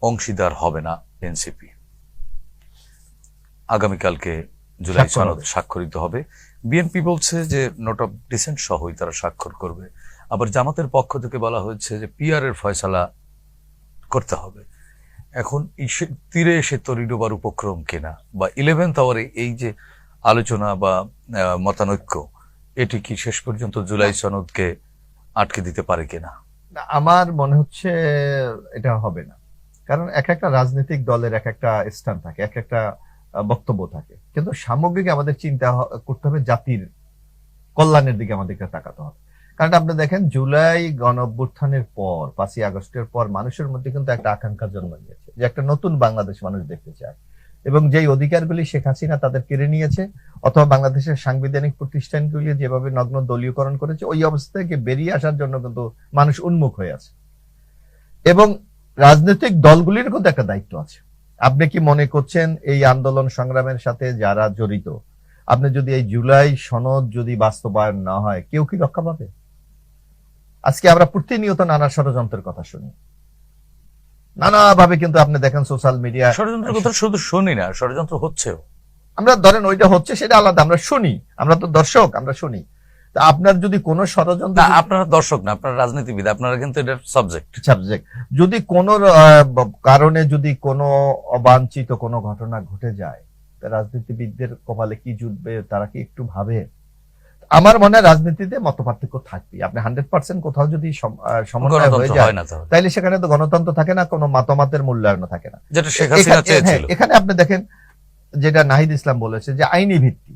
অংশীদার হবে না এনসিপি। আগামীকালকে জুলাই সনদ স্বাক্ষরিত হবে। বিএনপি বলছে যে নোট অফ ডিসেন্ট সহই তারা স্বাক্ষর করবে। আবার জামাতের পক্ষ থেকে বলা হয়েছে যে পিআর এর ফয়সালা করতে হবে। এখন তীরে এসে তরি ডোবার উপক্রম কিনা, বা 11th আওয়ারে এই যে আলোচনা বা মতানৈক্য, এটি কি শেষ পর্যন্ত জুলাই সনদকে আটকে দিতে পারে কিনা? আমার মনে হচ্ছে এটা হবে না, কারণ এক একটা রাজনৈতিক দলের এক একটা স্থান থাকে, এক একটা বক্তব্য থাকে, কিন্তু সামগ্রিক আমাদের চিন্তা করতে হবে জাতির কল্যাণের দিকে আমাদেরকে তাকাতে হবে। কারণ আপনি দেখেন জুলাই গণ অভ্যুত্থানের পর 5ই আগস্টের পর মানুষের মধ্যে কিন্তু একটা আকাঙ্ক্ষা জন্ম নিয়েছে যে একটা নতুন বাংলাদেশ মানুষ দেখতে চায়, এবং যেই অধিকারগুলি শেখ হাসিনা তাদের কেড়ে নিয়েছে অথবা বাংলাদেশের সাংবিধানিক প্রতিষ্ঠানগুলি যেভাবে নগ্ন দলীয়করণ করেছে, ওই অবস্থা থেকে বেরিয়ে আসার জন্য কিন্তু মানুষ উন্মুখ হয়ে আছে। এবং রাজনৈতিক দলগুলির কিন্তু একটা দায়িত্ব আছে। আপনি কি মনে করছেন এই আন্দোলন সংগ্রামের সাথে যারা জড়িত, আপনি যদি এই জুলাই সনদ যদি বাস্তবায়ন না হয়, কেউ কি রক্ষা পাবে? আজকে আমরা প্রতিনিয়ত নানা ষড়যন্ত্রের কথা শুনি, নানাভাবে, কিন্তু আপনি দেখেন সোশ্যাল মিডিয়া ষড়যন্ত্রের কথা শুধু শুনি না, ষড়যন্ত্র হচ্ছেও। আমরা ধরেন ওইটা হচ্ছে সেটা আলাদা, আমরা শুনি, আমরা তো দর্শক, আমরা শুনি। তা আপনার যদি কোনো ষড়যন্ত্র, আপনারা দর্শক না, আপনারা রাজনীতিবিদ, আপনারা কিন্তু এটা সাবজেক্ট। যদি কোনো কারণে যদি কোনো অবাঞ্ছিত কোনো ঘটনা ঘটে যায়, রাজনীতিবিদদের কপালে কি জুটবে, তারা কি একটু ভাবে? আমার মনে হয় রাজনীতিতে মতপার্থক্য থাকবে। আপনি 100% কোথাও যদি সমন্বয় হয়ে যায়, তাইলে সেখানে তো গণতন্ত্র থাকে না, কোনো মতামতের মূল্যায়ন থাকে না, যেটা শেখ হাসিনা চেয়েছিল। এখানে আপনি দেখেন যেটা নাহিদ ইসলাম বলেছে যে আইনি ভিত্তি,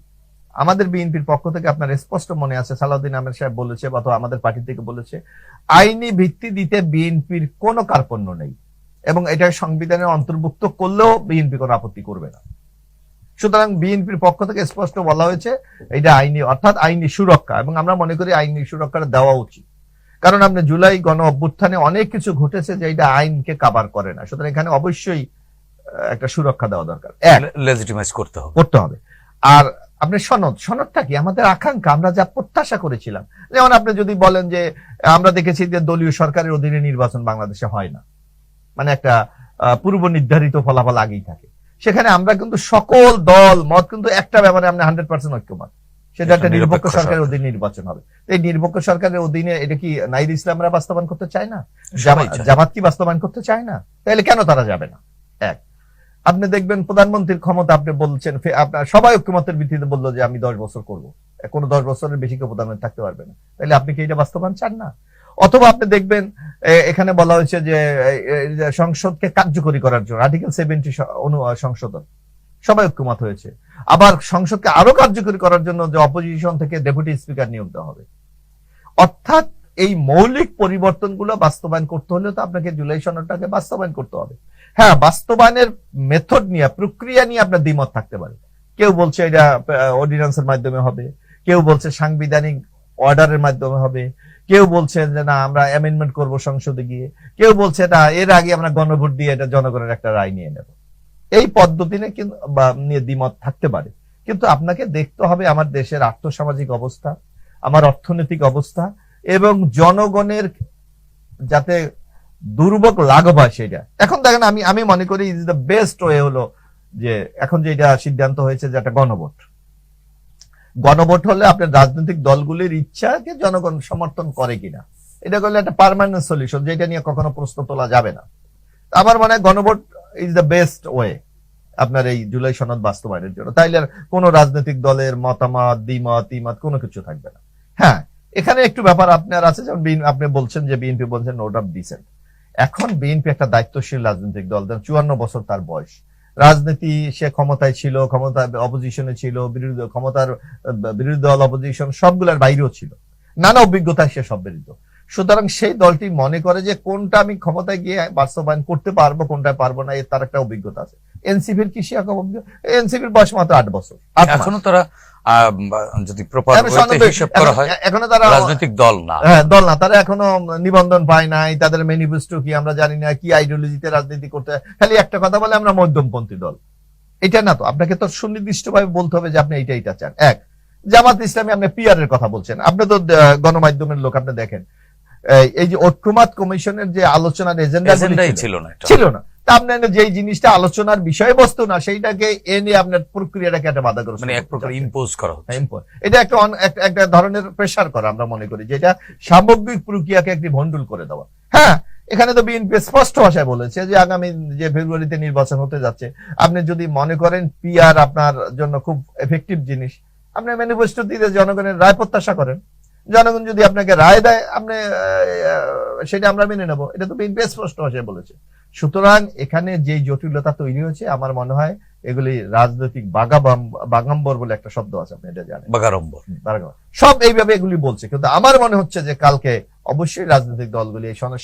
আমাদের বিএনপির পক্ষ থেকে আপনার স্পষ্ট মনে আছে সালাউদ্দিন আহমেদ সাহেব বলেছে, বা আমাদের পার্টি থেকে বলেছে, আইনি ভিত্তি দিতে বিএনপির কোনো কার্পণ্য নেই, এবং এটা সংবিধানের অন্তর্ভুক্ত করলেও বিএনপি কোনো আপত্তি করবে না। সুতরাং বিএনপির পক্ষ থেকে স্পষ্ট বলা হয়েছে এটা আইনি, অর্থাৎ আইনি সুরক্ষা, এবং আমরা মনে করি আইনি সুরক্ষাটা দেওয়া উচিত। কারণ আপনি জুলাই গণ অভ্যুত্থানে অনেক কিছু ঘটেছে যে এটা আইনকে কাভার করে না, সুতরাং এখানে অবশ্যই একটা সুরক্ষা দেওয়া দরকার, লেজিটিমাইজ করতে হবে। আর আপনি সনদটা কি আমাদের আকাঙ্ক্ষা, আমরা যা প্রত্যাশা করেছিলাম। যেমন আপনি যদি বলেন যে আমরা দেখেছি যে দলীয় সরকারের অধীনে নির্বাচন বাংলাদেশে হয় না, মানে একটা পূর্ব নির্ধারিত ফলাফল আগেই থাকে, সেখানে আমরা কিন্তু সকল দল মত কিন্তু একটা ব্যাপারে আমরা 100% ঐক্যমত, সেটা একটা নিরপেক্ষ সরকারের অধীনে নির্বাচন হবে। এই নিরপেক্ষ সরকারের অধীনে এটা কি নাহিদ ইসলামরা বাস্তবায়ন করতে চায় না? জামাত কি বাস্তবায়ন করতে চায় না? তাহলে কেন তারা যাবে না? এক, আপনি দেখবেন প্রধানমন্ত্রীর ক্ষমতা, আপনি বলছেন আপনার সবাই ঐক্যমতের ভিত্তিতে বললো যে আমি 10 বছর করবো, কোনো 10 বছরের বেশি কেউ প্রধানমন্ত্রী থাকতে পারবে না, তাহলে আপনি কি এটা বাস্তবায়ন চান না? অথবা আপনি দেখবেন এখানে বলা হয়েছে যে সংসদকে কার্যকরী করার জন্য আর্টিকেল 70 সংশোধন, সবাই ঐক্যমত হয়েছে। আবার সংসদকে আরো কার্যকরী করার জন্য যে অপোজিশন থেকে ডেপুটি স্পিকার নিয়োগ দেওয়া হবে। অর্থাৎ এই মৌলিক পরিবর্তনগুলো বাস্তবায়ন করতে হলে তো আপনাকে জুলাই সনদটাকে বাস্তবায়ন করতে হবে। হ্যাঁ, বাস্তবায়নের মেথড নিয়ে, প্রক্রিয়া নিয়ে আপনার দ্বিমত থাকতে পারে। কেউ বলছে এটা অর্ডিন্যান্সের মাধ্যমে হবে, কেউ বলছে সাংবিধানিক অর্ডারের মাধ্যমে হবে, কেউ বলছে যে না আমরা অ্যামেন্ডমেন্ট করব সংসদে গিয়ে, কেউ বলছে এটা এর আগে আমরা গণভোট দিয়ে এটা জনগণের একটা রায় নিয়ে নেব। এই পদ্ধতি নিয়ে দ্বিমত থাকতে পারে, কিন্তু আপনাকে দেখতে হবে আমার দেশের আর্থসামাজিক অবস্থা, আমার অর্থনৈতিক অবস্থা, এবং জনগণের যাতে দুর্ভোগ লাঘব হয় সেটা। এখন দেখেন আমি মনে করি ইজ দ্য বেস্ট ওয়ে হলো যে এখন যে এটা সিদ্ধান্ত হয়েছে যে একটা গণভোট হলে আপনার রাজনৈতিক দলগুলির ইচ্ছাকে জনগণ সমর্থন করে কিনা, এটা করলে একটা পার্মানেন্ট সলিউশন, যেটা নিয়ে কখনো প্রশ্ন তোলা যাবে না। আমার মনে হয় গণভোট ইজ দ্য বেস্ট ওয়ে আপনার এই জুলাই সনদ বাস্তবায়নের জন্য। তাইলে কোনো রাজনৈতিক দলের মতামত, দ্বিমত কোনো কিছু থাকবে না। হ্যাঁ, এখানে একটু ব্যাপার আপনার আছে, যেমন আপনি বলছেন যে বিএনপি বলছেন নোট অফ ডিসেন্ট। এখন বিএনপি একটা দায়িত্বশীল রাজনৈতিক দল, 54 বছর তার বয়স, রাজনীতি সে ক্ষমতায় ছিল, ক্ষমতায় অপোজিশনে ছিল, বিরোধী দল অপোজিশন সবগুলোর বাইরেও ছিল, নানা অভিজ্ঞতায় সে সব বেরিত। সুতরাং সেই দলটি মনে করে যে কোনটা আমি ক্ষমতায় গিয়ে বাস্তবায়ন করতে পারবো, কোনটায় পারবো না, তার একটা অভিজ্ঞতা আছে। এনসিপির কি এনসিপির বয়স মাত্র 8 বছর, এখনো তারা যদি প্রপার হিসাব করা হয় এখনো তারা রাজনৈতিক দল না, তারা এখনো নিবন্ধন পায় নাই, তাদের ম্যানিফেস্টো কি আমরা জানি না, কি আইডিওলজিতে রাজনীতি করতে, খালি একটা কথা বলে আমরা মধ্যমপন্থী দল। এটা না, তো আপনাকে তো সুনির্দিষ্টভাবে বলতে হবে যে আপনি এইটা চান। এক, জামাত ইসলামী আপনি পিআর এর কথা বলছেন, আপনি তো গণমাধ্যমের লোক, আপনি দেখেন এই যে ঐক্যমত কমিশনের যে আলোচনার এজেন্ডা ছিল না, তা আপনার যেই জিনিসটা আলোচনার বিষয়বস্তু না সেইটাকে এনে আপনার প্রক্রিয়াটাকে একটা বাধাগ্রস্ত মানে এক প্রকার ইম্পোজ করা হচ্ছে। এটা একটা একটা ধরনের প্রেসার করা আমরা মনে করি, যেটা সামগ্রিক প্রক্রিয়াকে একটি ভন্ডুল করে দেওয়া। হ্যাঁ, এখানে তো বিএনপি স্পষ্ট ভাষায় বলেছে যে আগামী যে ফেব্রুয়ারিতে নির্বাচন হতে যাচ্ছে, আপনি যদি মনে করেন পিআর আপনার জন্য খুব এফেক্টিভ জিনিস, আপনি ম্যানিফেস্টো দিয়ে জনগণের রায় প্রত্যাশা করেন। জনগণ যদি আপনাকে রায় দেয়, আপনি সেটা আমরা মেনে নেব। এটা তো বিএনপি স্পষ্ট ভাষায় বলেছে। সুতরাং এখানে যে জটিলতা তৈরি হয়েছে, আমার মনে হয় এগুলি রাজনৈতিক বাগাম্বর বলে একটা শব্দ আছে, আপনি এটা জানেন, বাগাড়ম্বর। সব এইভাবে এগুলি বলছে। কিন্তু আমার মনে হচ্ছে যে কালকে অবশ্যই রাজনৈতিক দলগুলি এই সনদ